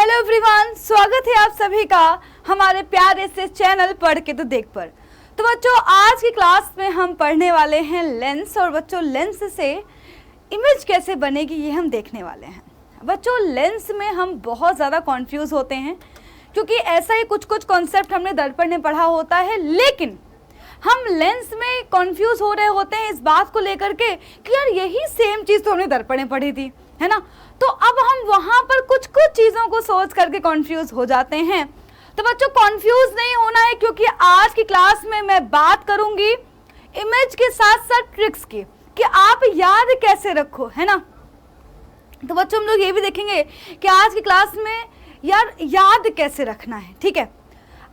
Hello everyone, स्वागत है आप सभी का हमारे प्यारे से चैनल पढ़ के तो देख पर। तो बच्चों, आज की क्लास में हम पढ़ने वाले हैं लेंस, और बच्चों लेंस से इमेज कैसे बनेगी ये हम देखने वाले हैं। बच्चों, लेंस में हम बहुत ज़्यादा कॉन्फ्यूज़ होते हैं क्योंकि ऐसा ही कुछ कुछ कॉन्सेप्ट हमने दर्पण में पढ़ा होता है, लेकिन हम लेंस में कॉन्फ्यूज़ हो रहे होते हैं इस बात को लेकर के कि यार यही सेम चीज़ तो हमने दर्पण में पढ़ी थी, है ना। तो अब हम वहाँ पर कुछ कुछ चीज़ों को सोच करके कॉन्फ्यूज़ हो जाते हैं। तो बच्चों, कॉन्फ्यूज़ नहीं होना है क्योंकि आज की क्लास में मैं बात करूँगी इमेज के साथ साथ ट्रिक्स की कि आप याद कैसे रखो, है ना। तो बच्चों, हम लोग ये भी देखेंगे कि आज की क्लास में यार याद कैसे रखना है, ठीक है।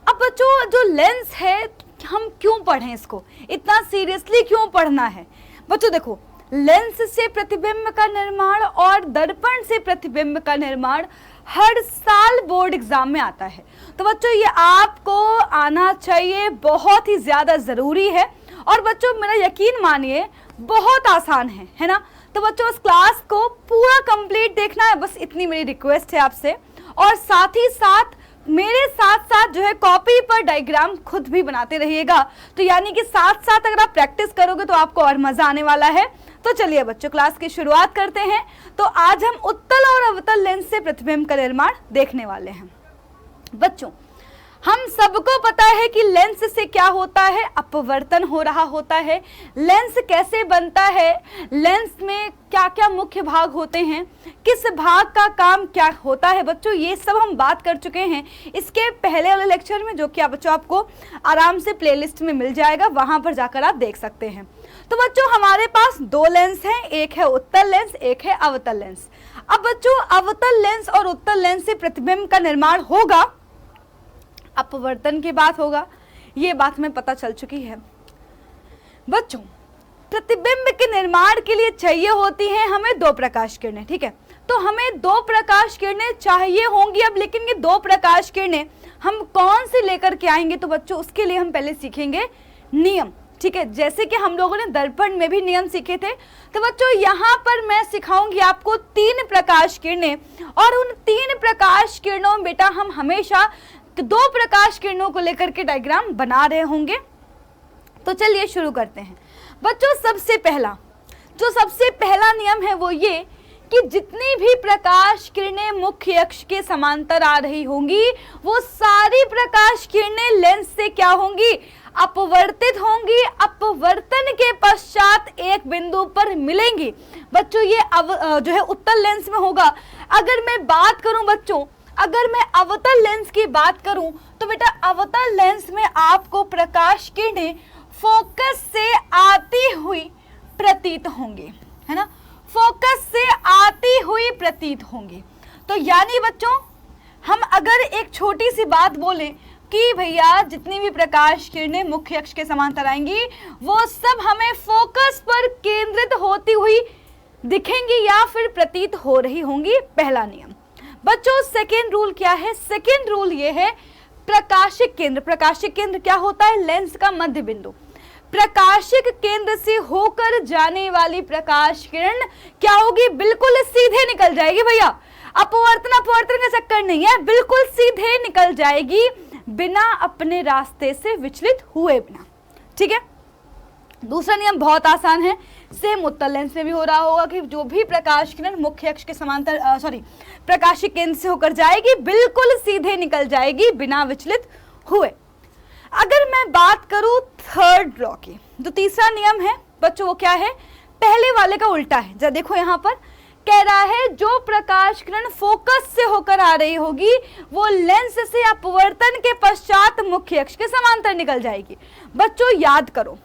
अब बच्चों, जो लेंस है हम क्यों पढ़ें इसको, इतना सीरियसली क्यों पढ़ना है। बच्चों देखो, लेंस से प्रतिबिंब का निर्माण और दर्पण से प्रतिबिंब का निर्माण हर साल बोर्ड एग्जाम में आता है। तो बच्चों, ये आपको आना चाहिए, बहुत ही ज़्यादा ज़रूरी है। और बच्चों, मेरा यकीन मानिए बहुत आसान है ना। तो बच्चों, इस क्लास को पूरा कंप्लीट देखना है, बस इतनी मेरी रिक्वेस्ट है आपसे। और साथ ही साथ मेरे साथ साथ जो है कॉपी पर डायग्राम खुद भी बनाते रहिएगा। तो यानी कि साथ साथ अगर आप प्रैक्टिस करोगे तो आपको और मज़ा आने वाला है। तो चलिए बच्चों, क्लास की शुरुआत करते हैं। तो आज हम उत्तल और अवतल लेंस से प्रतिबिंब का निर्माण देखने वाले हैं। बच्चों, हम सबको पता है कि लेंस से क्या होता है, अपवर्तन हो रहा होता है। लेंस कैसे बनता है, लेंस में क्या क्या मुख्य भाग होते हैं, किस भाग का काम क्या होता है। बच्चों, ये सब हम बात कर चुके हैं इसके पहले वाले लेक्चर में, जो कि बच्चों आपको आराम से प्लेलिस्ट में मिल जाएगा, वहां पर जाकर आप देख सकते हैं। तो बच्चों, हमारे पास दो लेंस हैं, एक है उत्तल लेंस, एक है अवतल लेंस। अब बच्चों, अवतल लेंस और उत्तल लेंस से प्रतिबिंब का निर्माण होगा, अपवर्तन की बात होगा, ये बात हमें पता चल चुकी है। बच्चों, प्रतिबिंब के निर्माण के लिए चाहिए होती हैं हमें दो प्रकाश किरणें, ठीक है। तो हमें दो प्रकाश किरणें चाहिए होंगी। अब लेकिन ये दो प्रकाश किरणें हम कौन से लेकर के आएंगे, तो बच्चों उसके लिए हम पहले सीखेंगे नियम, ठीक है। जैसे कि हम लोगों ने दर्पण में भी नियम सीखे थे। तो बच्चों, यहाँ पर मैं सिखाऊंगी आपको तीन प्रकाश किरणें, और उन तीन प्रकाश किरणों में बेटा हम हमेशा दो प्रकाश किरणों को लेकर के डायग्राम बना रहे होंगे। तो चलिए शुरू करते हैं। बच्चों, सबसे पहला नियम है वो ये कि जितनी भी प्रकाश किरणें मुख्य अक्ष के समांतर आ रही होंगी, वो सारी प्रकाश किरणें लेंस से क्या होंगी, अपवर्तित होंगी। अपवर्तन के पश्चात एक बिंदु पर मिलेंगी। बच्चों, ये जो है उत्तल लेंस में होगा। अगर मैं बात करूं बच्चों, अगर मैं अवतल लेंस की बात करूं, तो बेटा अवतल लेंस में आपको प्रकाश किरणें फोकस से आती हुई प्रतीत होंगी, है ना। फोकस से आती हुई प्रतीत होंगी। तो यानी बच्चों, हम अगर एक छोटी सी बात बोलें कि भैया जितनी भी प्रकाश किरणें मुख्य अक्ष के समांतर आएंगी, वो सब हमें फोकस पर केंद्रित होती हुई दिखेंगी या फिर प्रतीत हो रही होंगी, पहला नियम। बच्चों, सेकेंड रूल क्या है, सेकेंड रूल ये है प्रकाशिक केंद्र। प्रकाशिक केंद्र क्या होता है, लेंस का मध्य बिंदु। प्रकाशिक केंद्र से होकर जाने वाली प्रकाश किरण क्या होगी, बिल्कुल सीधे निकल जाएगी भैया। अपवर्तन का चक्कर नहीं है, बिल्कुल सीधे निकल जाएगी बिना अपने रास्ते से विचलित हुए बिना, ठीक है। दूसरा नियम बहुत आसान है, सेम उत्तल लेंस में भी हो रहा होगा कि जो भी प्रकाश किरण मुख्य अक्ष के समांतर प्रकाशिक केंद्र से होकर जाएगी, बिल्कुल सीधे निकल जाएगी बिना विचलित हुए। अगर मैं बात करूं थर्ड लॉ की, जो तीसरा नियम है बच्चों, वो क्या है, पहले वाले का उल्टा है। जरा देखो, यहाँ पर कह रहा है जो प्रकाश किरण फोकस से होकर आ रही होगी, वो लेंस से अपवर्तन के पश्चात मुख्य अक्ष के समांतर निकल जाएगी। बच्चों, याद करो,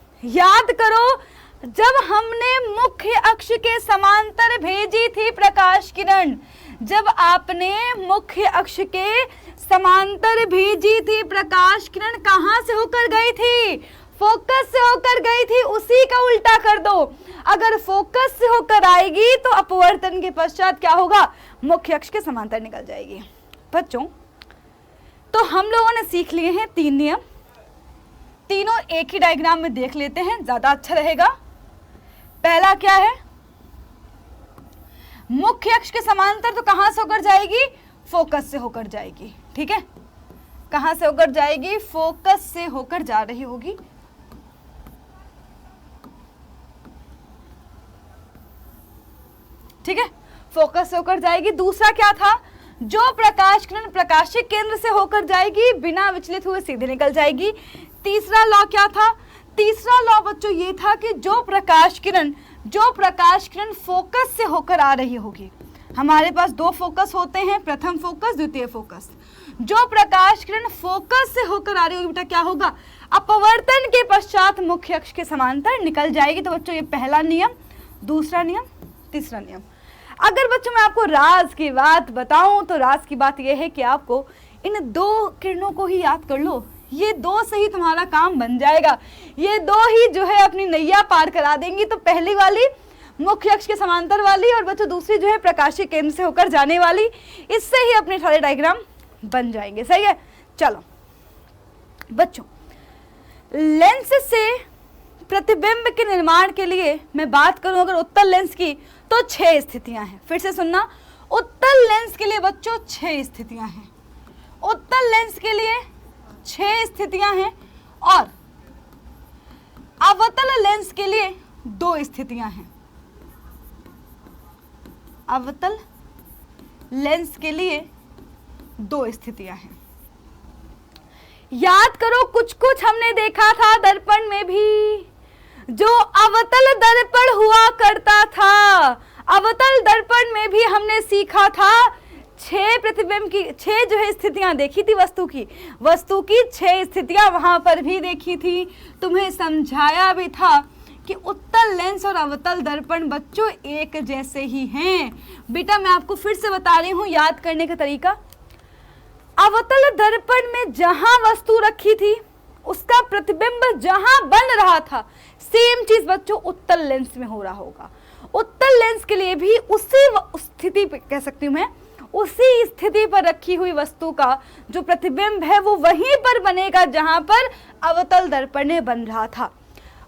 जब हमने मुख्य अक्ष के समांतर भेजी थी प्रकाश किरण, जब आपने मुख्य अक्ष के समांतर भेजी थी प्रकाश किरण, कहां से होकर गई थी, फोकस से होकर गई थी। उसी का उल्टा कर दो, अगर फोकस से होकर आएगी तो अपवर्तन के पश्चात क्या होगा, मुख्य अक्ष के समांतर निकल जाएगी। बच्चों, तो हम लोगों ने सीख लिए हैं तीन नियम, तीनों एक ही डायग्राम में देख लेते हैं, ज्यादा अच्छा रहेगा। पहला क्या है, मुख्य अक्ष के समांतर तो कहां से होकर जाएगी, फोकस से होकर जाएगी। ठीक है, कहां से होकर जाएगी? फोकस से होकर जा रही होगी। ठीक है, फोकस से होकर जाएगी। दूसरा क्या था? जो प्रकाश किरण प्रकाशिक केंद्र से होकर जाएगी बिना विचलित हुए सीधे निकल जाएगी। तीसरा लॉ क्या था? तीसरा लॉ बच्चों ये था कि जो प्रकाश किरण फोकस से होकर आ रही होगी, हमारे पास दो फोकस होते हैं, प्रथम फोकस, द्वितीय फोकस। जो प्रकाश किरण फोकस से होकर आ रही होगी बेटा क्या होगा? अपवर्तन के पश्चात मुख्य अक्ष के समांतर निकल जाएगी। तो बच्चों ये पहला नियम, दूसरा नियम, तीसरा नियम। अगर बच्चों मैं आपको राज की बात बताऊं तो राज की बात यह है कि आपको इन दो किरणों को ही याद कर लो, ये दो से ही तुम्हारा काम बन जाएगा। ये दो ही जो है अपनी नैया पार करा देंगी। तो पहली वाली मुख्य अक्ष के समांतर वाली और बच्चों दूसरी जो है प्रकाशिक केंद्र से होकर जाने वाली, इससे ही अपने सारे डायग्राम बन जाएंगे। सही है, चलो बच्चों, लेंस से प्रतिबिंब के निर्माण के लिए मैं बात करूं अगर उत्तल लेंस की तो 6 स्थितियां हैं। फिर से सुनना, उत्तल लेंस के लिए बच्चों 6 स्थितियां हैं। उत्तल लेंस के लिए 6 स्थितियां हैं और अवतल लेंस के लिए 2 स्थितियां हैं। अवतल लेंस के लिए 2 स्थितियां हैं। याद करो, कुछ कुछ हमने देखा था दर्पण में भी, जो अवतल दर्पण हुआ करता था। अवतल दर्पण में भी हमने सीखा था 6 प्रतिबिंब की 6 जो है स्थितियां देखी थी वस्तु की 6 स्थितियां वहां पर भी देखी थी। तुम्हें समझाया भी था कि उत्तल लेंस और अवतल दर्पण बच्चों एक जैसे ही हैं। बेटा मैं आपको फिर से बता रही हूं याद करने का तरीका। अवतल दर्पण में जहां वस्तु रखी थी उसका प्रतिबिंब जहां बन रहा था, सेम चीज बच्चों उत्तल लेंस में हो रहा होगा। उत्तल लेंस के लिए भी उसी स्थिति पे कह सकती हूं मैं, उसी स्थिति पर रखी हुई वस्तु का जो प्रतिबिंब है वो वहीं पर बनेगा जहां पर अवतल दर्पण में बन रहा था।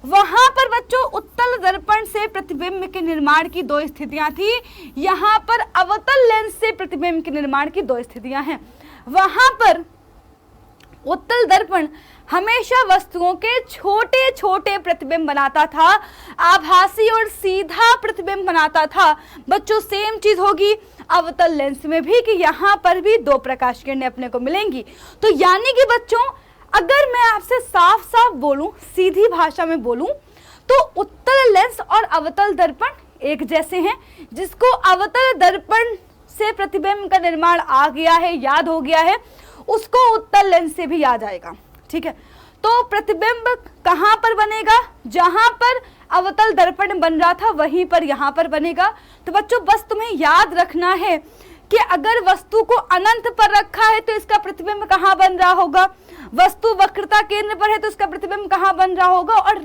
वहां पर बच्चों उत्तल दर्पण से प्रतिबिंब के निर्माण की 2 स्थितियां थी, यहाँ पर अवतल लेंस से प्रतिबिंब के निर्माण की 2 स्थितियां हैं। वहां पर उत्तल दर्पण हमेशा वस्तुओं के छोटे छोटे प्रतिबिंब बनाता था, आभासी और सीधा प्रतिबिंब बनाता था। बच्चों सेम चीज होगी अवतल लेंस में भी कि यहाँ पर भी 2 प्रकाश किरणें अपने को मिलेंगी। तो यानी कि बच्चों अगर मैं आपसे साफ साफ बोलूं, सीधी भाषा में बोलूं, तो उत्तल लेंस और अवतल दर्पण एक जैसे हैं। जिसको अवतल दर्पण से प्रतिबिंब का निर्माण आ गया है, याद हो गया है, उसको उत्तल लेंस से भी याद आएगा। ठीक है, तो प्रतिबिंब कहां पर बनेगा? जहां पर अवतल दर्पण बन रहा था वहीं पर यहां पर बनेगा। तो बच्चों बस तुम्हें याद रखना है कि अगर वस्तु को अनंत पर रखा है तो इसका प्रतिबिंब कहां बन रहा होगा, वस्तु वक्रता केंद्र पर है तो इसका प्रतिबिंब कहां बन रहा होगा, और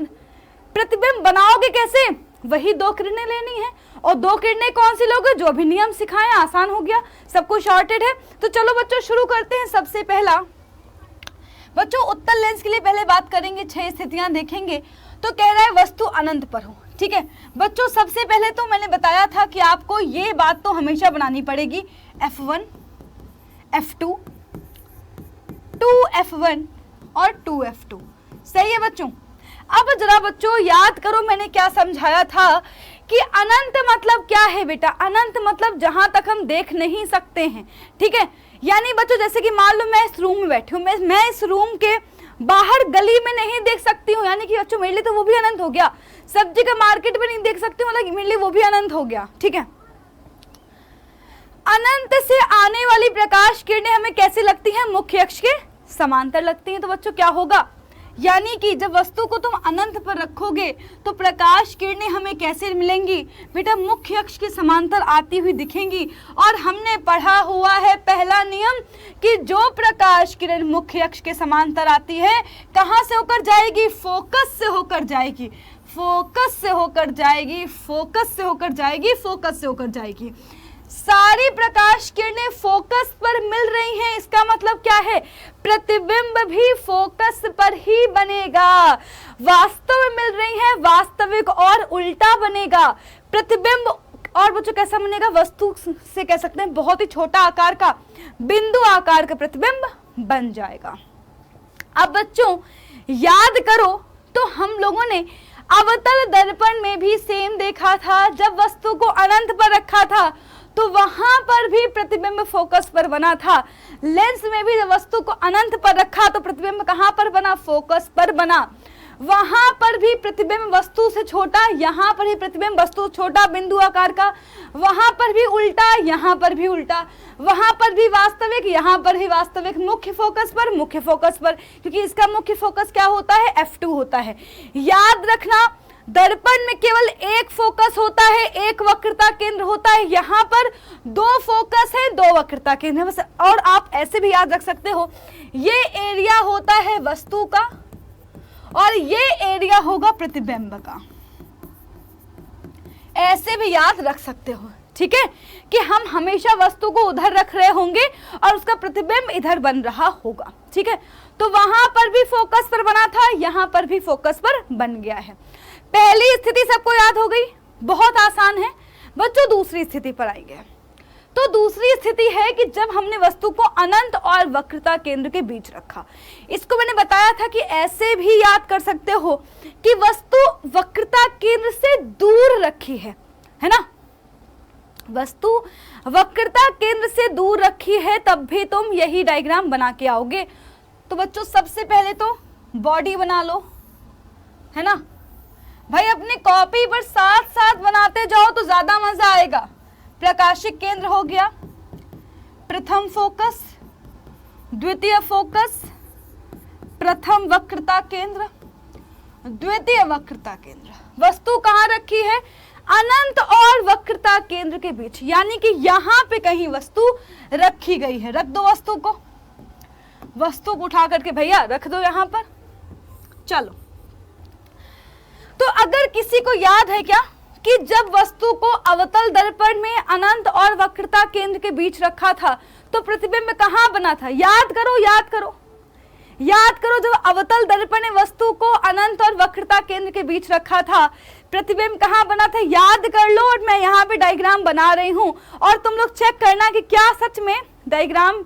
प्रतिबिंब बनाओगे कैसे? वही 2 किरणें लेनी है। और 2 किरणें कौन सी लोगे? जो अभी नियम सिखाए, आसान हो गया, सब कुछ शॉर्टेड है। तो चलो बच्चों शुरू करते हैं। सबसे पहला बच्चों उत्तल लेंस के लिए पहले बात करेंगे, 6 स्थितियां देखेंगे। तो कह रहा है वस्तु अनंत पर हो। ठीक है बच्चों, सबसे पहले तो मैंने बताया था कि आपको ये बात तो हमेशा बनानी पड़ेगी, F1, F2, 2F1 और 2F2। सही है बच्चों। अब जरा बच्चों याद करो मैंने क्या समझाया था कि अनंत मतलब क्या है बेटा? अनंत मतलब जहां तक हम देख नहीं सकते हैं। ठीक है, यानी बच्चों जैसे कि मान लो मैं इस रूम में बैठी हूँ, मैं इस रूम के बाहर गली में नहीं देख सकती हूँ, यानी कि बच्चों मेरे लिए तो वो भी अनंत हो गया। सब्जी का मार्केट में नहीं देख सकती हूँ, मतलब मेरे लिए वो भी अनंत हो गया। ठीक है, अनंत से आने वाली प्रकाश किरणें हमें कैसे लगती हैं? मुख्य अक्ष के समांतर लगती हैं। तो बच्चों क्या होगा, यानी कि जब वस्तु को तुम अनंत पर रखोगे तो प्रकाश किरणें हमें कैसे मिलेंगी बेटा? मुख्य अक्ष के समांतर आती हुई दिखेंगी। और हमने पढ़ा हुआ है पहला नियम कि जो प्रकाश किरण मुख्य अक्ष के समांतर आती है कहां से होकर जाएगी? फोकस से होकर जाएगी, फोकस से होकर जाएगी, फोकस से होकर जाएगी, फोकस से होकर जाएगी। सारी प्रकाश किरणें फोकस पर मिल रही हैं, इसका मतलब क्या है? प्रतिबिंब भी फोकस पर ही बनेगा। वास्तव में मिल रही है, वास्तविक और उल्टा बनेगा। प्रतिबिंब और बच्चों कैसा बनेगा, वस्तु से कह सकते हैं बहुत ही छोटा आकार का बिंदु आकार का प्रतिबिंब बन जाएगा। अब बच्चों याद करो तो हम लोगों ने अवतल दर्पण में भी सेम देखा था, जब वस्तु को अनंत पर रखा था तो वहां पर भी प्रतिबिंब फोकस पर बना था। लेंस में भी जब वस्तु को अनंत पर रखा तो प्रतिबिंब कहां पर बना, फोकस पर बना। वहां पर भी प्रतिबिंब वस्तु से छोटा, यहाँ पर ही प्रतिबिंब वस्तु छोटा बिंदु आकार का, वहां पर भी उल्टा, यहाँ पर भी उल्टा, वहां पर भी वास्तविक, यहाँ पर ही वास्तविक, मुख्य फोकस पर, मुख्य फोकस पर, क्योंकि इसका मुख्य फोकस क्या होता है, F2 होता है। याद रखना दर्पण में केवल एक फोकस होता है, एक वक्रता केंद्र होता है, यहाँ पर दो फोकस है, दो वक्रता केंद्र है बस। और आप ऐसे भी याद रख सकते हो, ये एरिया होता है वस्तु का और ये एरिया होगा प्रतिबिंब का, ऐसे भी याद रख सकते हो, ठीक है, कि हम हमेशा वस्तु को उधर रख रहे होंगे और उसका प्रतिबिंब इधर बन रहा होगा, ठीक है। तो वहां पर भी फोकस पर बना था, यहां पर भी फोकस पर बन गया है। पहली स्थिति सबको याद हो गई, बहुत आसान है बच्चों। दूसरी स्थिति पर आएंगे। तो दूसरी स्थिति है कि जब हमने वस्तु को अनंत और वक्रता केंद्र के बीच रखा। इसको मैंने बताया था कि ऐसे भी याद कर सकते हो कि वस्तु वक्रता केंद्र से दूर रखी है ना, वस्तु वक्रता केंद्र से दूर रखी है, तब भी तुम यही डायग्राम बना के आओगे। तो बच्चों सबसे पहले तो बॉडी बना लो, है ना भाई, अपनी कॉपी पर साथ साथ बनाते जाओ तो ज्यादा मजा आएगा। प्रकाशिक केंद्र हो गया, प्रथम फोकस, द्वितीय फोकस, प्रथम वक्रता केंद्र, द्वितीय वक्रता केंद्र। वस्तु कहाँ रखी है, अनंत और वक्रता केंद्र के बीच, यानी कि यहाँ पे कहीं वस्तु रखी गई है। रख दो वस्तु को, वस्तु को उठा करके भैया रख दो यहाँ पर। चलो, तो अगर किसी को याद है क्या कि जब वस्तु को अवतल दर्पण में अनंत और वक्रता केंद्र के बीच रखा था तो प्रतिबिंब कहाँ बना था, याद करो याद करो याद करो। जब अवतल दर्पण ने वस्तु को अनंत और वक्रता केंद्र के बीच रखा था, प्रतिबिंब कहाँ बना था, याद कर लो। और मैं यहाँ पे डायग्राम बना रही हूँ और तुम लोग चेक करना कि क्या सच में डायग्राम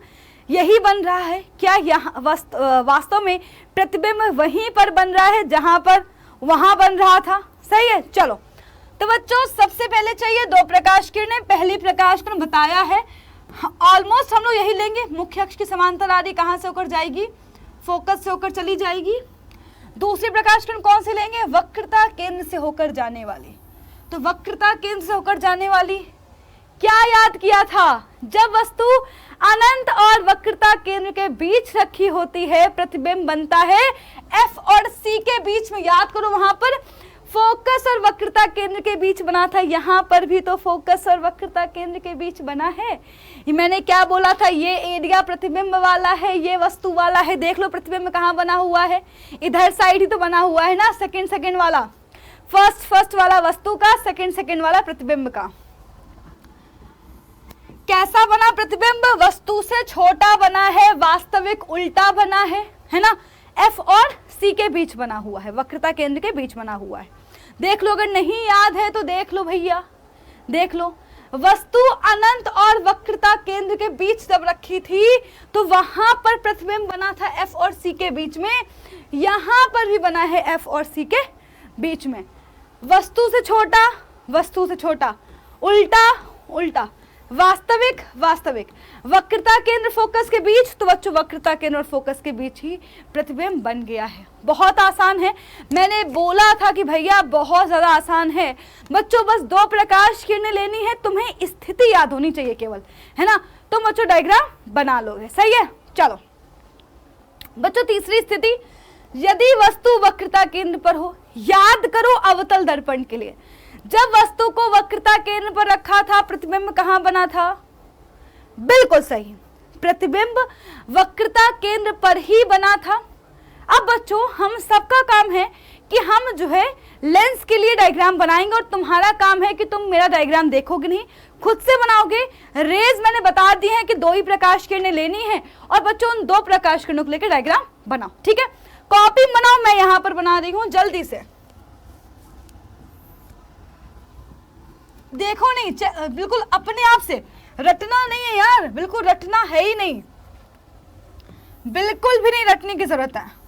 यही बन रहा है, क्या यहाँ वास्तव में प्रतिबिंब वहीं पर बन रहा है जहां पर वहां बन रहा था। सही है। चलो, तो बच्चों सबसे पहले चाहिए दो प्रकाश किरणें। पहली प्रकाश किरण बताया है, ऑलमोस्ट हम लोग यही लेंगे। मुख्य अक्ष की समांतर आ रही, कहां से होकर जाएगी, फोकस से होकर चली जाएगी। दूसरी प्रकाश किरण कौन से लेंगे, वक्रता केंद्र से होकर जाने वाली। तो वक्रता केंद्र से होकर जाने वाली क्या याद किया था, जब वस्तु अनंत और वक्रता केंद्र के बीच रखी होती है प्रतिबिंब बनता है F और C के बीच में। याद करो, वहां पर फोकस और वक्रता केंद्र के बीच बना था, यहाँ पर भी तो फोकस और वक्रता केंद्र के बीच बना है। मैंने क्या बोला था, ये एरिया प्रतिबिंब वाला है, ये वस्तु वाला है। देख लो प्रतिबिंब कहाँ बना हुआ है, इधर साइड ही तो बना हुआ है ना, सेकंड वाला, फर्स्ट वाला वस्तु का, सेकंड वाला प्रतिबिंब का। कैसा बना प्रतिबिंब, वस्तु से छोटा बना है, वास्तविक उल्टा बना है ना, F और C के बीच बना हुआ है, वक्रता केंद्र के बीच बना हुआ है। देख लो, अगर नहीं याद है तो देख लो भैया, देख लो। वस्तु अनंत और वक्रता केंद्र के बीच जब रखी थी तो वहां पर प्रतिबिंब बना था F और C के बीच में, यहां पर भी बना है F और C के बीच में। वस्तु से छोटा, उल्टा, वास्तविक, वक्रता केंद्र फोकस के बीच, तो बच्चों वक्रता केंद्र और फोकस के बीच ही प्रतिबिंब बन गया है। बहुत आसान है, मैंने बोला था कि भैया बहुत ज्यादा आसान है बच्चों। बस दो प्रकाश किरणें लेनी है, तुम्हें स्थिति याद होनी चाहिए केवल, है ना। तो बच्चों डायग्राम बना लोगे, सही है। चलो बच्चों, तीसरी स्थिति, यदि वस्तु वक्रता केंद्र पर हो। याद करो अवतल दर्पण के लिए, जब वस्तु को वक्रता केंद्र पर रखा था प्रतिबिंब कहां बना था, बिल्कुल सही, प्रतिबिंब वक्रता केंद्र पर ही बना था। अब बच्चों हम सबका काम है कि हम जो है लेंस के लिए डायग्राम बनाएंगे और तुम्हारा काम है कि तुम मेरा डायग्राम देखोगे नहीं, खुद से बनाओगे। रेज मैंने बता दी है कि दो ही प्रकाश किरणें लेनी है और बच्चों उन दो प्रकाश किरणों को लेकर डायग्राम बनाओ, ठीक है। कॉपी बनाओ, मैं यहां पर बना रही हूं जल्दी से। देखो नहीं, बिल्कुल अपने आप से रटना नहीं है यार, बिल्कुल रटना है ही नहीं, बिल्कुल भी नहीं रटने की जरूरत है।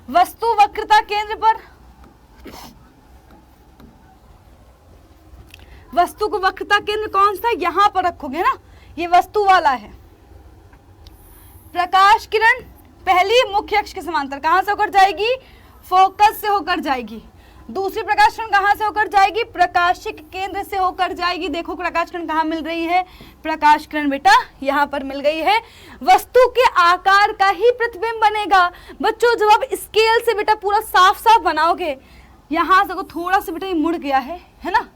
वस्तु वक्रता केंद्र पर, वस्तु को वक्रता केंद्र कौन सा, यहां पर रखोगे ना, ये वस्तु वाला है। प्रकाश किरण पहली मुख्य अक्ष के समांतर कहां से होकर जाएगी, फोकस से होकर जाएगी। दूसरी प्रकाश किरण कहां से होकर जाएगी, प्रकाशिक केंद्र से होकर जाएगी। देखो प्रकाश किरण कहां मिल रही है, प्रकाश किरण बेटा यहां पर मिल गई है। वस्तु के आकार का ही प्रतिबिंब बनेगा। बच्चों जब आप स्केल से बेटा पूरा साफ साफ बनाओगे, यहां से थोड़ा सा बेटा ये मुड़ गया है ना,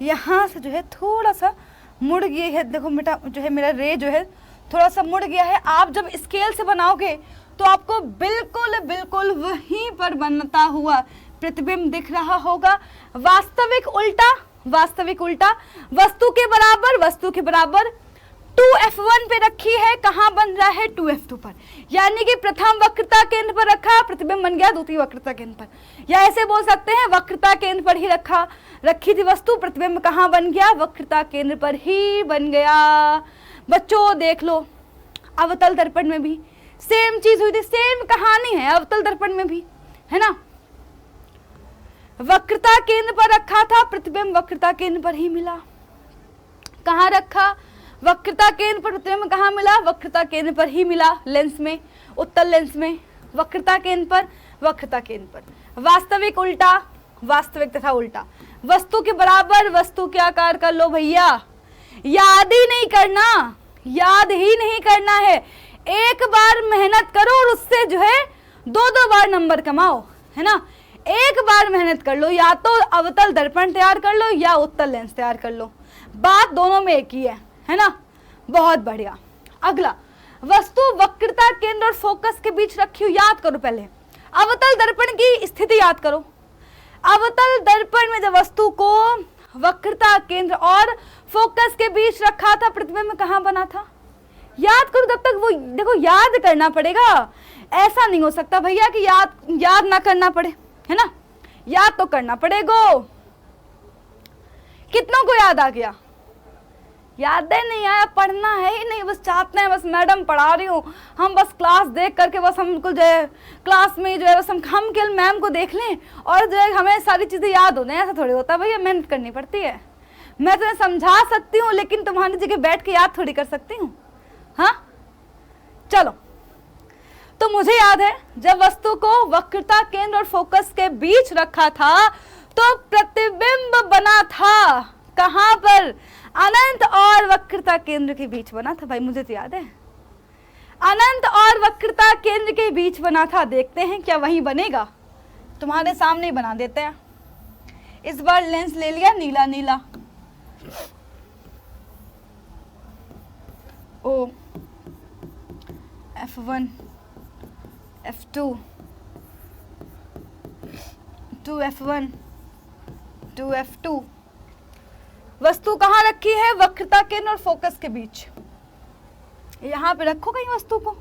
यहाँ से जो है थोड़ा सा मुड़ गई है। देखो बेटा जो है मेरा रे जो है थोड़ा सा मुड़ गया है। आप जब स्केल से बनाओगे तो आपको बिल्कुल बिल्कुल वहीं पर बनता हुआ प्रतिबिंब दिख रहा होगा। वास्तविक उल्टा, वास्तविक उल्टा वस्तु के बराबर 2F1 पे रखी है, कहाँ बन रहा है 2F2 पर, यानी कि प्रथम वक्रता केंद्र पर रखा, प्रतिबिंब बन गया द्वितीय वक्रता केंद्र पर। या ऐसे बोल सकते हैं वक्रता केंद्र पर ही रखी थी वस्तु, प्रतिबिंब कहाँ बन गया, वक्रता केंद्र पर ही बन गया। बच्चों देख लो अवतल दर्पण में भी सेम चीज हुई थी, सेम कहानी है अवतल दर्पण में भी, है ना। वक्रता केंद्र पर रखा था, प्रतिबिंब वक्रता केंद्र पर ही मिला। कहाँ रखा, वक्रता केंद्र पर, प्रतिबिंब कहाँ मिला, वक्रता केंद्र पर ही मिला। लेंस में, उत्तल लेंस में, वक्रता केंद्र पर, वक्रता केंद्र पर। वास्तविक उल्टा, वास्तविक तथा उल्टा वस्तु के बराबर वस्तु के आकार कर लो भैया। याद ही नहीं करना, याद ही नहीं करना है, एक बार मेहनत करो और उससे जो है दो बार नंबर कमाओ, है ना। एक बार मेहनत कर लो, या तो अवतल दर्पण तैयार कर लो या उत्तल लेंस तैयार कर लो, बात दोनों में एक ही है ना। बहुत बढ़िया। अगला, वस्तु वक्रता केंद्र और फोकस के बीच रखी हुई, याद करो पहले अवतल दर्पण की स्थिति याद करो। अवतल दर्पण में जब वस्तु को वक्रता केंद्र और फोकस के बीच रखा था, प्रतिबिंब कहाँ बना था, याद करो। तब तक वो देखो याद करना पड़ेगा, ऐसा नहीं हो सकता भैया कि याद ना करना पड़े, है ना, याद तो करना पड़ेगा। कितनों को याद आ गया, याद नहीं आया, पढ़ना है ही नहीं, बस चाहते हैं बस मैडम पढ़ा रही हूँ, हम बस क्लास देख करके बस हम बिल्कुल जो है क्लास में जो है बस हम केवल मैम को देख लें और जो है हमें सारी चीज़ें याद हो जाए, ऐसा थोड़ी होता है भैया, मेहनत करनी पड़ती है। मैं तुम्हें समझा सकती हूँ लेकिन तुम्हारी जगह बैठ के याद थोड़ी कर सकती हूँ। हाँ चलो, तो मुझे याद है जब वस्तु को वक्रता केंद्र और फोकस के बीच रखा था तो प्रतिबिंब बना था कहाँ पर, अनंत और वक्रता केंद्र के बीच बना था। भाई मुझे तो याद है, अनंत और वक्रता केंद्र के बीच बना था। देखते हैं क्या वही बनेगा, तुम्हारे सामने ही बना देते हैं। इस बार लेंस ले लिया नीला नीला, ओ F1 F2 2F1 2F2। वस्तु कहाँ रखी है, वक्रता केंद्र और फोकस के बीच। यहाँ पे रखो कहीं वस्तु को,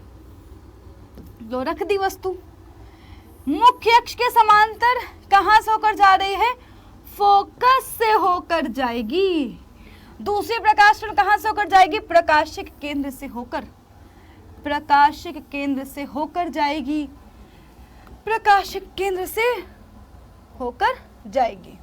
लो रख दी वस्तु। मुख्य अक्ष के समांतर कहाँ से होकर जा रही है, फोकस से होकर जाएगी। दूसरी प्रकाश किरण कहाँ से होकर जाएगी, प्रकाशिक केंद्र से होकर, प्रकाशिक केंद्र से होकर जाएगी, प्रकाशिक केंद्र से होकर जाएगी।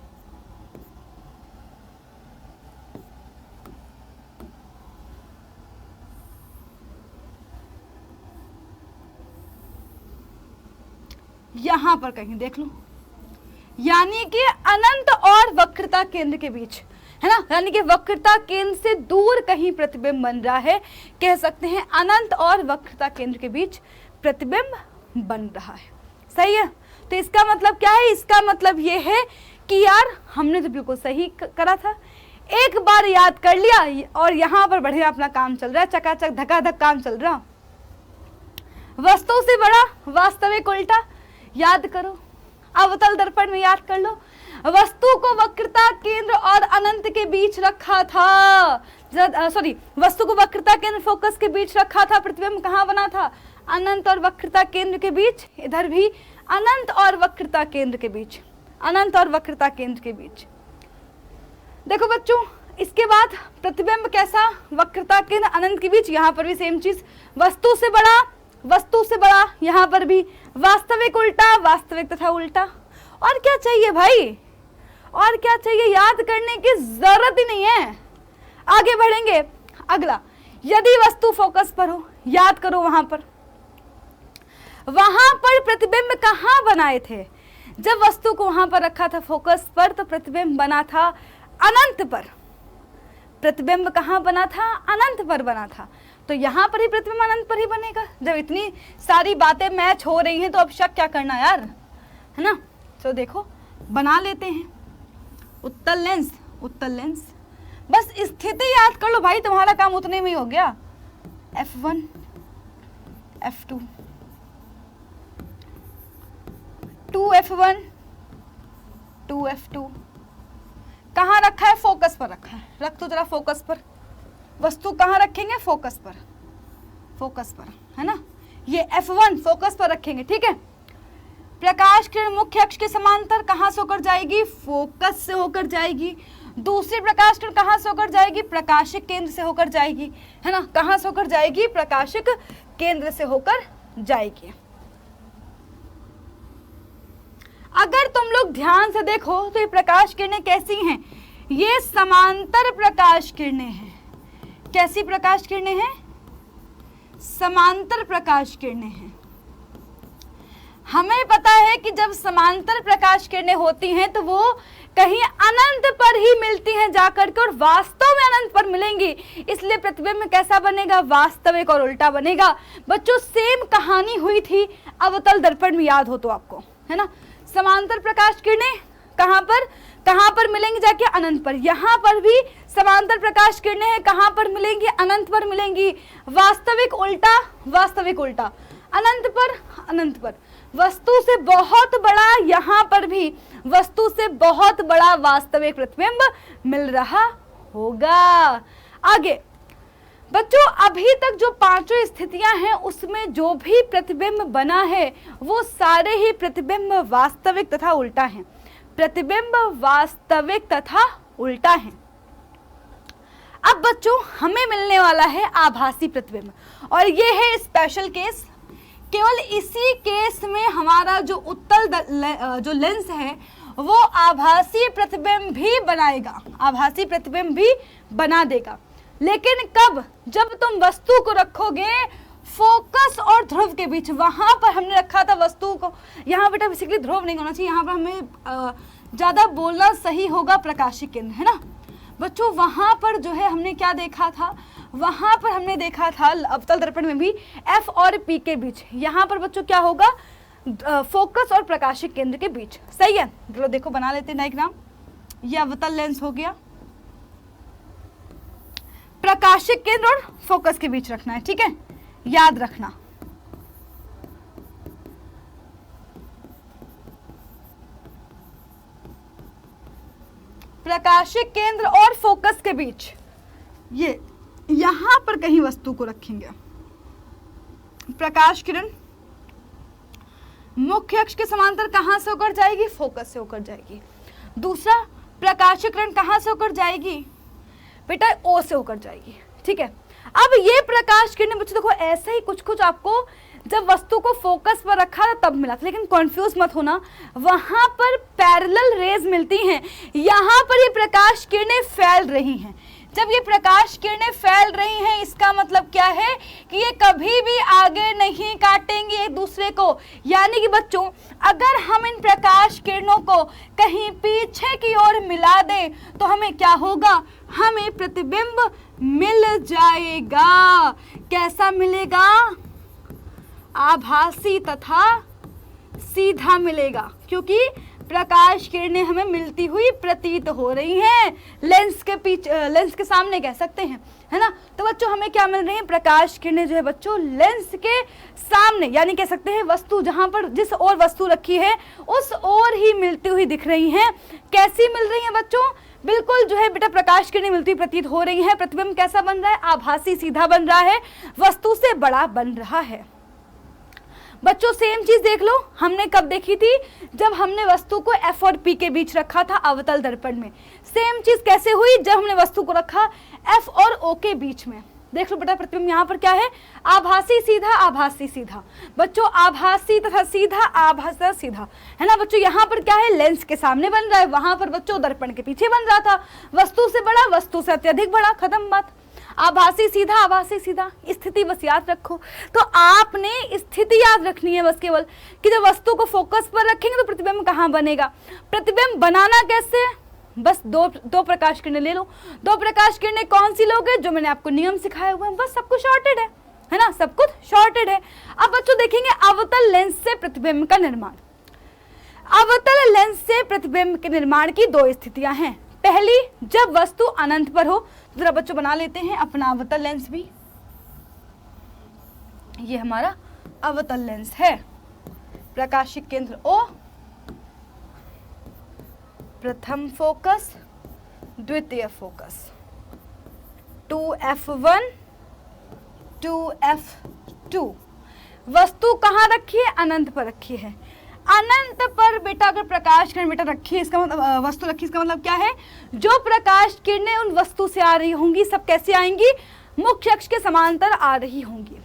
यहां पर कहीं देख लो, यानी कि अनंत और वक्रता केंद्र के बीच, है ना, यानी कि वक्रता केंद्र से दूर कहीं प्रतिबिंब बन रहा है, कह सकते हैं अनंत और वक्रता केंद्र के बीच प्रतिबिंब बन रहा है। सही है, तो इसका मतलब क्या है, इसका मतलब ये है कि यार हमने तो बिल्कुल सही करा था, एक बार याद कर लिया और यहाँ पर बढ़िया अपना काम चल रहा है, चकाचक धकाधक काम चल रहा। वस्तु से बड़ा वास्तविक उल्टा याद करो, अवतल दर्पण में याद कर लो। वस्तु को वक्रता केंद्र और अनंत के बीच रखा था, वस्तु को वक्रता केंद्र फोकस के बीच रखा था, प्रतिबिंब कहाँ बना था, अनंत और वक्रता केंद्र के बीच, इधर भी अनंत और वक्रता केंद्र के बीच, अनंत और वक्रता केंद्र के बीच। देखो बच्चों, इसके बाद प्रतिबिंब कैसा, वक्रता केंद्र अनंत के बीच, यहाँ पर भी सेम चीज, वस्तु से बड़ा, यहाँ पर भी वास्तविक उल्टा, वास्तविक तथा उल्टा। और क्या चाहिए भाई, और क्या चाहिए, याद करने की जरूरत ही नहीं है। आगे बढ़ेंगे, अगला, यदि वस्तु फोकस पर हो, याद करो वहां पर प्रतिबिंब कहाँ बनाए थे, जब वस्तु को वहां पर रखा था फोकस पर तो प्रतिबिंब बना था अनंत पर। प्रतिबिंब कहाँ बना था, अनंत पर बना था, तो यहाँ पर ही प्रतिबिंब अनंत पर ही बनेगा। जब इतनी सारी बातें मैच हो रही हैं तो अब शक क्या करना यार, है ना। तो देखो बना लेते हैं, उत्तल लेंस, बस स्थिति याद कर लो भाई, तुम्हारा काम उतने में ही हो गया। F1 F2 2F1 2F2 कहाँ रखा है, फोकस पर रखा है, रख तो जरा फोकस पर, वस्तु कहाँ रखेंगे, फोकस पर, है ना। ये F1 फोकस पर रखेंगे, ठीक है। प्रकाश किरण मुख्य अक्ष के समांतर कहाँ से होकर जाएगी, फोकस से होकर जाएगी। दूसरी प्रकाश किरण कहाँ से होकर जाएगी, प्रकाशिक केंद्र से होकर जाएगी, है ना। कहाँ से होकर जाएगी, प्रकाशिक केंद्र से होकर जाएगी। अगर तुम लोग ध्यान से देखो तो ये प्रकाश किरणें कैसी हैं, ये समांतर प्रकाश किरणें हैं। कैसी प्रकाश किरणें हैं, समांतर प्रकाश किरणें हैं। हमें पता है कि जब समांतर प्रकाश किरणें होती हैं तो वो कहीं अनंत पर ही मिलती हैं जाकर के, और वास्तव में अनंत पर मिलेंगी, इसलिए प्रतिबिंब कैसा बनेगा, वास्तविक और उल्टा बनेगा। बच्चों सेम कहानी हुई थी अवतल दर्पण में, याद हो तो आपको, है ना। समांतर प्रकाश किरणें कहाँ पर मिलेंगी, जाके अनंत पर। यहाँ पर भी समांतर प्रकाश किरणें हैं, कहाँ पर मिलेंगी, अनंत पर मिलेंगी। वास्तविक उल्टा, अनंत पर। वस्तु से बहुत बड़ा, यहाँ पर भी वस्तु से बहुत बड़ा वास्तविक प्रतिबिंब मिल रहा होगा। आगे बच्चों, अभी तक जो पांचों स्थितियां हैं उसमें जो भी प्रतिबिंब बना है वो सारे ही प्रतिबिंब वास्तविक तथा उल्टा हैं। प्रतिबिंब वास्तविक तथा उल्टा है। अब बच्चों हमें मिलने वाला है आभासी प्रतिबिंब, और ये है स्पेशल केस। केवल इसी केस में हमारा जो उत्तल जो लेंस है वो आभासी प्रतिबिंब भी बनाएगा, आभासी प्रतिबिंब भी बना देगा। लेकिन कब, जब तुम वस्तु को रखोगे फोकस और ध्रुव के बीच। वहां पर हमने रखा था वस्तु को, यहाँ बेटा बेसिकली ध्रुव नहीं होना चाहिए, यहाँ पर हमें ज्यादा बोलना सही होगा प्रकाशिक केंद्र, है ना बच्चों। वहां पर जो है हमने क्या देखा था, वहां पर हमने देखा था अवतल दर्पण में भी F और P के बीच। यहाँ पर बच्चों क्या होगा, फोकस और प्रकाशिक केंद्र के बीच, सही है। चलो देखो बना लेते हैं डायग्राम। ये अवतल लेंस हो गया, प्रकाशिक केंद्र और फोकस के बीच रखना है, ठीक है, याद रखना। प्रकाशिक केंद्र और फोकस के बीच, ये यहां पर कहीं वस्तु को रखेंगे। प्रकाश किरण मुख्य अक्ष के समांतर कहां से होकर जाएगी, फोकस से होकर जाएगी। दूसरा, प्रकाशिक किरण कहां से होकर जाएगी बेटा, O से होकर जाएगी, ठीक है। अब ये प्रकाश किरण बच्चों देखो ऐसे ही कुछ कुछ आपको जब वस्तु को फोकस पर रखा था तब मिला था, लेकिन कंफ्यूज मत होना, वहां पर पैरेलल रेज मिलती हैं, यहाँ पर ये प्रकाश किरणें फैल रही हैं। जब ये प्रकाश किरणें फैल रही हैं इसका मतलब क्या है कि ये कभी भी आगे नहीं काटेंगी एक दूसरे को। यानी कि बच्चों अगर हम इन प्रकाश किरणों को कहीं पीछे की ओर मिला दें तो हमें क्या होगा, हमें प्रतिबिंब मिल जाएगा। कैसा मिलेगा, आभासी तथा सीधा मिलेगा, क्योंकि प्रकाश किरणें हमें मिलती हुई प्रतीत हो रही हैं। लेंस के पीछे, लेंस के सामने कह सकते हैं, है ना। तो बच्चों हमें क्या मिल रही है, प्रकाश किरणें जो है बच्चों लेंस के सामने, यानी कह सकते हैं वस्तु जहां पर जिस ओर वस्तु रखी है उस ओर ही मिलती हुई दिख रही हैं। कैसी मिल रही हैं बच्चों, बिल्कुल जो है बेटा प्रकाश किरणें मिलती प्रतीत हो रही है। प्रतिबिंब कैसा बन रहा है, आभासी सीधा बन रहा है, वस्तु से बड़ा बन रहा है। बच्चों सेम चीज देख लो, हमने कब देखी थी, जब हमने वस्तु को F और P के बीच रखा था अवतल दर्पण में। सेम चीज कैसे हुई, जब हमने वस्तु को रखा F और O के बीच में। देख लो बेटा प्रतिबिंब यहाँ पर क्या है, आभासी सीधा, आभासी सीधा। बच्चों आभासी तथा सीधा, आभासी सीधा, है ना। बच्चों यहाँ पर क्या है, लेंस के सामने बन रहा है, वहां पर बच्चों दर्पण के पीछे बन रहा था। वस्तु से बड़ा, वस्तु से अत्यधिक बड़ा, खत्म बात। आभासी सीधा, आभासी सीधा, स्थिति बस याद रखो। तो आपने स्थिति याद रखनी है बस केवल, कि जब वस्तु को फोकस पर रखेंगे तो प्रतिबिंब कहाँ बनेगा। प्रतिबिंब बनाना कैसे, बस दो प्रकाश किरणें ले लो। दो प्रकाश किरणें कौन सी लोगे, जो मैंने आपको नियम सिखाए हुए हैं, बस सब कुछ शॉर्टेड है ना, सब कुछ शॉर्टेड है। अब बच्चों देखेंगे अवतल लेंस से प्रतिबिंब का निर्माण। अवतल लेंस से प्रतिबिंब के निर्माण की दो स्थितियां हैं। पहली, जब वस्तु अनंत पर हो। जरा बच्चों बना लेते हैं अपना अवतल लेंस भी। ये हमारा अवतल लेंस है, प्रकाशिक केंद्र O, प्रथम फोकस, द्वितीय फोकस, 2F1, 2F2। वस्तु कहाँ रखी है, अनंत पर रखी है। अनंत पर बेटा अगर प्रकाश किरण बेटा रखी है, इसका मतलब वस्तु रखी, इसका मतलब क्या है, जो प्रकाश किरणें उन वस्तु से आ रही होंगी सब कैसे आएंगी, मुख्य अक्ष के समांतर आ रही होंगी।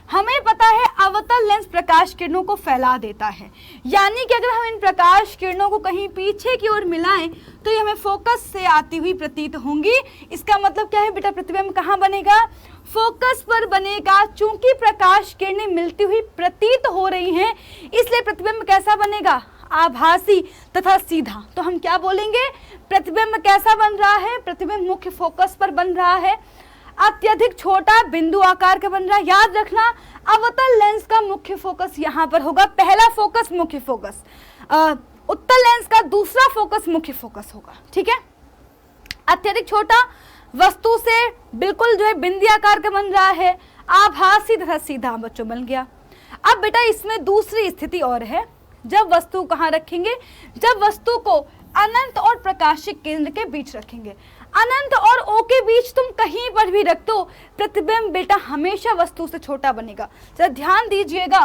हमें पता है अवतल लेंस प्रकाश किरणों को फैला देता है, यानी कि अगर हम इन प्रकाश किरणों को कहीं पीछे की ओर मिलाएं तो ये हमें फोकस से आती हुई प्रतीत होंगी। इसका मतलब क्या है बेटा, प्रतिबिंब कहाँ बनेगा, फोकस पर बनेगा। चूंकि प्रकाश किरणें मिलती हुई प्रतीत हो रही हैं, इसलिए प्रतिबिंब कैसा बनेगा, आभासी तथा सीधा। तो हम क्या बोलेंगे, प्रतिबिंब कैसा बन रहा है, प्रतिबिंब मुख्य फोकस पर बन रहा है, अत्यधिक छोटा बिंदु आकार का बन रहा है। याद रखना अवतल लेंस का मुख्य फोकस यहाँ पर होगा, पहला फोकस मुख्य फोकस, उत्तल लेंस का दूसरा फोकस मुख्य फोकस होगा, ठीक है। अत्यधिक छोटा, वस्तु से बिल्कुल जो है बिंदी आकार का बन रहा है, आभासी तथा सीधा बच्चों बन गया। अब बेटा इसमें दूसरी स्थिति और है, जब वस्तु कहाँ रखेंगे, जब वस्तु को अनंत और प्रकाशिक केंद्र के बीच रखेंगे। अनंत और O के बीच तुम कहीं पर भी रख दो, प्रतिबिंब बेटा हमेशा वस्तु से छोटा बनेगा। जरा ध्यान दीजिएगा,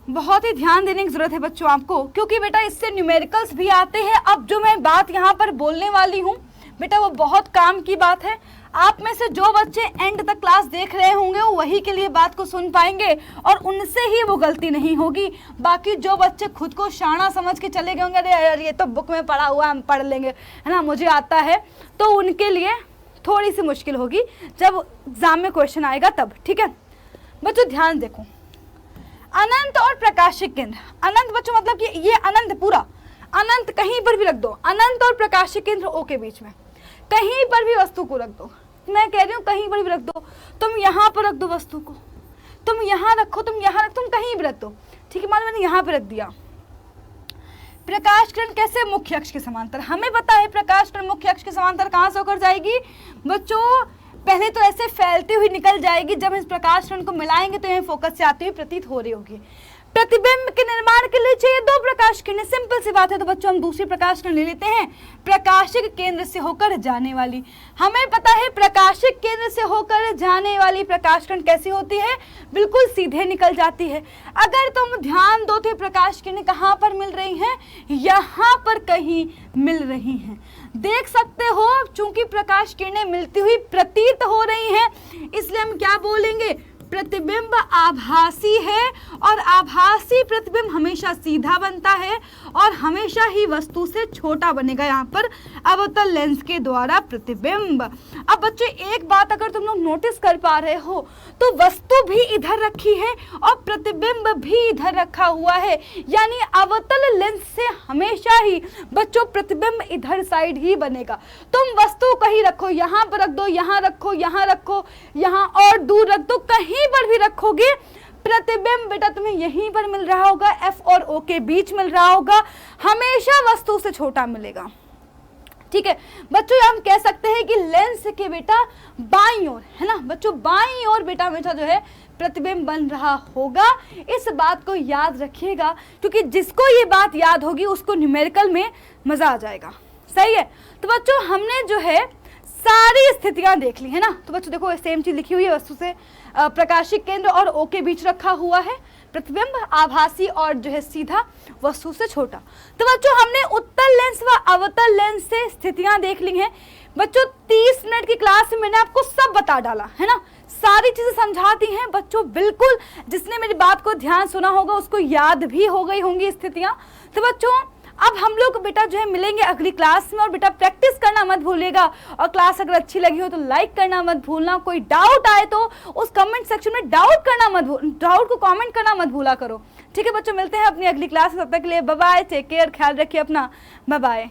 बहुत ही ध्यान देने की जरूरत है बच्चों आपको, क्योंकि बेटा इससे न्यूमेरिकल्स भी आते हैं। अब जो मैं बात यहाँ पर बोलने वाली हूँ बेटा वो बहुत काम की बात है। आप में से जो बच्चे एंड तक क्लास देख रहे होंगे वो वही के लिए बात को सुन पाएंगे और उनसे ही वो गलती नहीं होगी। बाकी जो बच्चे खुद को शाना समझ के चले गए होंगे, अरे यार ये तो बुक में पढ़ा हुआ हम पढ़ लेंगे, है ना, मुझे आता है, तो उनके लिए थोड़ी सी मुश्किल होगी जब एग्जाम में क्वेश्चन आएगा तब, ठीक है। बच्चों ध्यान देखो, अनंत और प्रकाशिक केंद्र। अनंत बच्चों मतलब कि ये अनंत पूरा, अनंत कहीं पर भी रख दो, अनंत और प्रकाशिक केंद्र O के बीच में कहीं पर भी वस्तु को रख दो। मैं कह रही हूँ कहीं पर भी रख दो, तुम यहाँ पर रख दो वस्तु को, तुम यहाँ रखो, तुम यहाँ रख, तुम कहीं भी रख दो, ठीक है। मान लो मैंने यहाँ पे रख दिया। प्रकाश किरण कैसे, मुख्य अक्ष के समांतर। हमें पता है प्रकाश किरण मुख्य अक्ष के समांतर कहाँ से होकर जाएगी बच्चों, पहले तो ऐसे फैलती हुई निकल जाएगी, जब इस प्रकाश किरण को मिलाएंगे तो यह फोकस से आती हुई प्रतीत हो रही होगी। प्रतिबिंब के निर्माण के लिए चाहिए दो प्रकाश किरणें, सिंपल सी बात है। तो बच्चों हम दूसरी प्रकाश किरण ले लेते हैं, प्रकाशिक केंद्र से होकर जाने वाली। हमें पता है प्रकाशिक केंद्र से होकर जाने वाली प्रकाश किरण कैसी होती है, बिल्कुल सीधे निकल जाती है। अगर तुम ध्यान दो तो प्रकाश किरणें कहाँ पर मिल रही हैं, यहाँ पर कहीं मिल रही हैं, देख सकते हो। चूंकि प्रकाश किरणें मिलती हुई प्रतीत हो रही हैं, इसलिए हम क्या बोलेंगे, प्रतिबिंब आभासी है और आभासी प्रतिबिंब हमेशा सीधा बनता है और हमेशा ही वस्तु से छोटा बनेगा यहाँ पर अवतल लेंस के द्वारा प्रतिबिंब। अब बच्चे एक बात अगर तुम लोग नोटिस कर पा रहे हो तो वस्तु भी इधर रखी है और प्रतिबिंब भी इधर रखा हुआ है, यानी अवतल लेंस से हमेशा ही बच्चों प्रतिबिंब इधर साइड ही बनेगा। तुम वस्तु कहीं रखो, यहाँ पर रख दो, यहाँ रखो, यहाँ रखो, यहाँ और दूर रख दो, कहीं पर भी रखोगे प्रतिबिंब बेटा तुम्हें यहीं पर मिल रहा होगा, एफ और ओ के बीच मिल रहा होगा, हमेशा वस्तु से छोटा मिलेगा। ठीक है बच्चों, हम कह सकते हैं कि लेंस के बेटा बाईं ओर, है ना बच्चों, बाईं ओर बेटा हमेशा जो है प्रतिबिंब बन रहा होगा। इस बात को याद रखिएगा, क्योंकि जिसको ये बात याद होगी उसको न्यूमेरिकल में मजा आ जाएगा। सही है, तो बच्चों हमने जो है सारी स्थितियां देख ली है ना। तो बच्चों देखो सेम चीज लिखी हुई है, वस्तु से प्रकाशिक केंद्र और ओ के बीच रखा हुआ है, प्रतिबिंब आभासी और जो है सीधा वस्तु से छोटा। तो बच्चों हमने उत्तल लेंस व अवतल लेंस से स्थितियां देख ली हैं। बच्चों 30 मिनट की क्लास में मैंने आपको सब बता डाला है ना, सारी चीजें समझा दी हैं बच्चों। बिल्कुल जिसने मेरी बात को ध्यान सुना होगा उसको याद भी हो गई होंगी स्थितियां। तो बच्चों अब हम लोग बेटा जो है मिलेंगे अगली क्लास में, और बेटा प्रैक्टिस करना मत भूलिएगा, और क्लास अगर अच्छी लगी हो तो लाइक करना मत भूलना। कोई डाउट आए तो उस कमेंट सेक्शन में डाउट को कमेंट करना मत भूला करो। ठीक है बच्चों, मिलते हैं अपनी अगली क्लास में, तब तक के लिए बाय बाय, टेक केयर, ख्याल रखिए अपना, बाय बाय।